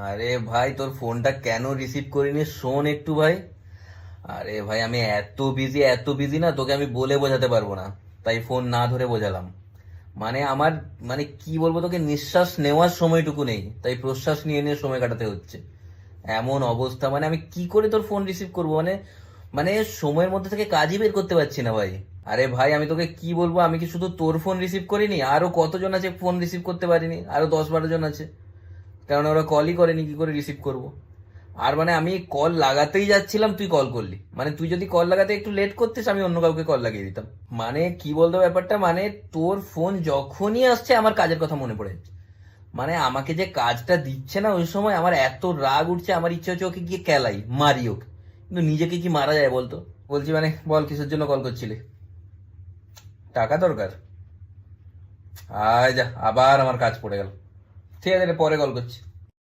আরে ভাই, তোর ফোনটা কেন রিসিভ করিনি শোন একটু ভাই। আরে ভাই, আমি এত বিজি না, তোকে আমি বলে বোঝাতে পারবো না। তাই ফোন না ধরে বোঝালাম। মানে আমার, মানে কি বলবো তোকে, নিঃশ্বাস নেওয়ার সময়টুকু নেই, তাই প্রশ্বাস নিয়ে নিয়ে সময় কাটাতে হচ্ছে। এমন অবস্থা, মানে আমি কি করে তোর ফোন রিসিভ করবো, মানে মানে সময়ের মধ্যে থেকে কাজই বের করতে পারছি না ভাই। আরে ভাই, আমি তোকে কি বলবো, আমি কি শুধু তোর ফোন রিসিভ করিনি, আরো কতজন আছে ফোন রিসিভ করতে পারিনি, আরো 10-12 জন আছে। কারণ ওরা কলই করেনি, কি করে রিসিভ করব। আর মানে আমি কল লাগাতেই যাচ্ছিলাম, তুই কল করলি, মানে তুই যদি কল লাগাতে একটু লেট করতিস আমি অন্য কাউকে কল লাগিয়ে দিতাম। মানে কি বলতো ব্যাপারটা, মানে তোর ফোন যখনই আসছে আমার কাজের কথা মনে পড়ে যাচ্ছে। মানে আমাকে যে কাজটা দিচ্ছে না, ওই সময় আমার এত রাগ উঠছে, আমার ইচ্ছে হচ্ছে ওকে গিয়ে কেলাই মারি ওকে। কিন্তু নিজেকে কি মারা যায় বলতো। বলছি মানে, বল কিসের জন্য কল করছিলি? টাকা দরকার? আয় যা, আবার আমার কাজ পড়ে গেল। ঠিক আছে রে, পরে কল করছি।